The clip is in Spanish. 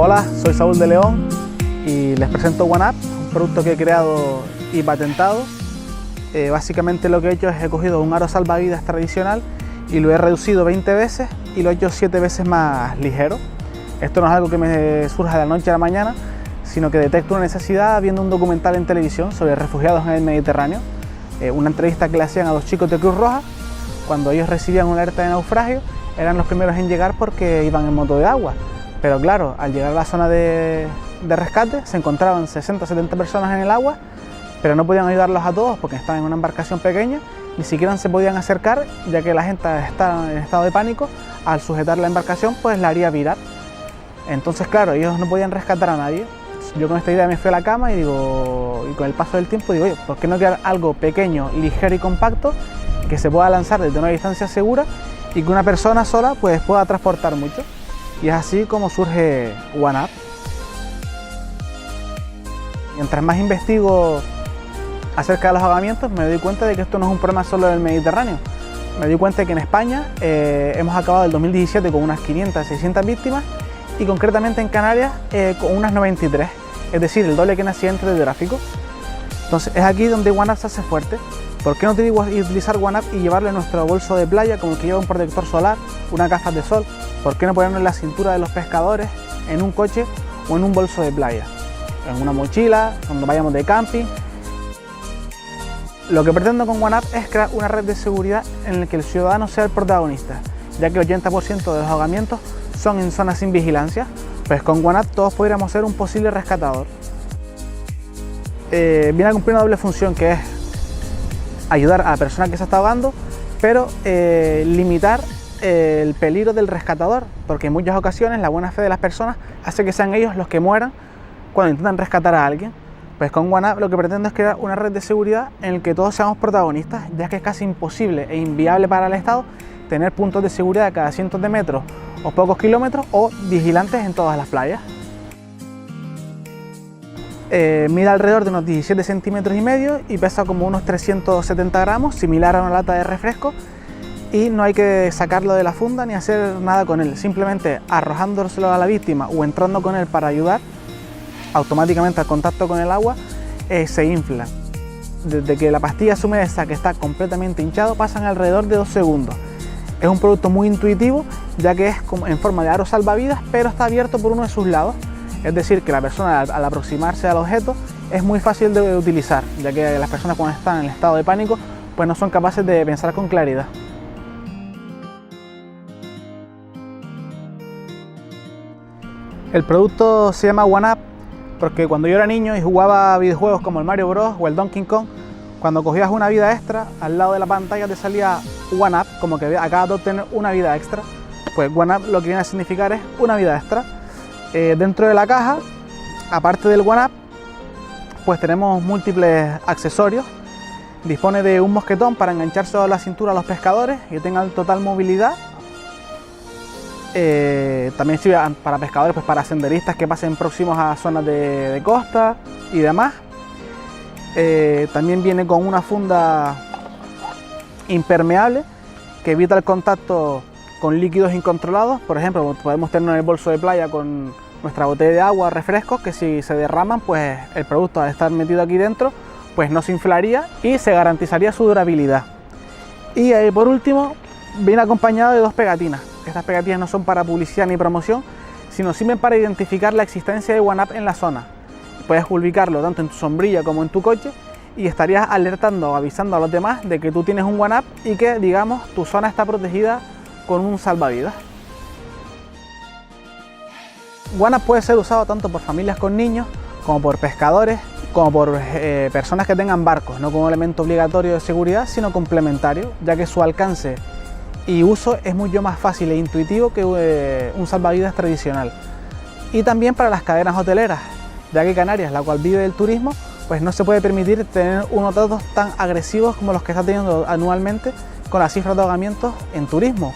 Hola, soy Saúl de León y les presento OneUp, un producto que he creado y patentado. Básicamente lo que he hecho es he cogido un aro salvavidas tradicional y lo he reducido 20 veces y lo he hecho 7 veces más ligero. Esto no es algo que me surja de la noche a la mañana, sino que detecto una necesidad viendo un documental en televisión sobre refugiados en el Mediterráneo. Una entrevista que le hacían a 2 chicos de Cruz Roja. Cuando ellos recibían una alerta de naufragio, eran los primeros en llegar porque iban en moto de agua. Pero claro, al llegar a la zona de rescate se encontraban 60-70 personas en el agua, pero no podían ayudarlos a todos porque estaban en una embarcación pequeña, ni siquiera se podían acercar, ya que la gente estaba en estado de pánico. Al sujetar la embarcación pues la haría virar. Entonces claro, ellos no podían rescatar a nadie. Yo con esta idea me fui a la cama y con el paso del tiempo digo, oye, ¿por qué no crear algo pequeño, ligero y compacto que se pueda lanzar desde una distancia segura y que una persona sola pues pueda transportar mucho? Y es así como surge OneUp. Mientras más investigo acerca de los ahogamientos, me doy cuenta de que esto no es un problema solo del Mediterráneo. Me doy cuenta de que en España hemos acabado el 2017 con unas 500-600 víctimas y concretamente en Canarias con unas 93, es decir, el doble que en accidentes de tráfico. Entonces es aquí donde OneUp se hace fuerte. ¿Por qué no utilizar OneUp y llevarle nuestro bolso de playa como el que lleva un protector solar, unas gafas de sol? ¿Por qué no ponerlo en la cintura de los pescadores, en un coche o en un bolso de playa? En una mochila, cuando vayamos de camping. Lo que pretendo con OneUp es crear una red de seguridad en la que el ciudadano sea el protagonista, ya que el 80% de los ahogamientos son en zonas sin vigilancia. Pues con OneUp todos podríamos ser un posible rescatador. Viene a cumplir una doble función, que es ayudar a la persona que se está ahogando, pero limitar el peligro del rescatador, porque en muchas ocasiones la buena fe de las personas hace que sean ellos los que mueran cuando intentan rescatar a alguien. Pues con OneUp lo que pretendo es crear una red de seguridad en la que todos seamos protagonistas, ya que es casi imposible e inviable para el Estado tener puntos de seguridad a cada cientos de metros o pocos kilómetros o vigilantes en todas las playas. Mide alrededor de unos 17 centímetros y medio y pesa como unos 370 gramos, similar a una lata de refresco, y no hay que sacarlo de la funda ni hacer nada con él, simplemente arrojándoselo a la víctima o entrando con él para ayudar, automáticamente al contacto con el agua se infla. Desde que la pastilla se humedece, que está completamente hinchado, pasan alrededor de 2 segundos. Es un producto muy intuitivo, ya que es como en forma de aro salvavidas, pero está abierto por uno de sus lados. Es decir, que la persona al aproximarse al objeto es muy fácil de utilizar, ya que las personas cuando están en el estado de pánico pues no son capaces de pensar con claridad. El producto se llama OneUp porque cuando yo era niño y jugaba a videojuegos como el Mario Bros o el Donkey Kong, cuando cogías una vida extra, al lado de la pantalla te salía OneUp, como que acabas de obtener una vida extra. Pues OneUp lo que viene a significar es una vida extra. Dentro de la caja, aparte del OneUp, pues tenemos múltiples accesorios. Dispone de un mosquetón para engancharse a la cintura a los pescadores y que tengan total movilidad. También sirve para pescadores, pues para senderistas que pasen próximos a zonas de costa y demás. También viene con una funda impermeable que evita el contacto con líquidos incontrolados. Por ejemplo, podemos tener en el bolso de playa con nuestra botella de agua, refrescos, que si se derraman, pues el producto al estar metido aquí dentro, pues no se inflaría y se garantizaría su durabilidad. Y por último, viene acompañado de 2 pegatinas. Estas pegatinas no son para publicidad ni promoción, sino sirven para identificar la existencia de OneUp en la zona. Puedes ubicarlo tanto en tu sombrilla como en tu coche y estarías alertando o avisando a los demás de que tú tienes un OneUp y que, digamos, tu zona está protegida con un salvavidas. OneUp puede ser usado tanto por familias con niños, como por pescadores, como por personas que tengan barcos, no como elemento obligatorio de seguridad, sino complementario, ya que su alcance y uso es mucho más fácil e intuitivo que un salvavidas tradicional. Y también para las cadenas hoteleras, ya que Canarias, la cual vive del turismo, pues no se puede permitir tener unos datos tan agresivos como los que está teniendo anualmente con las cifras de ahogamientos en turismo.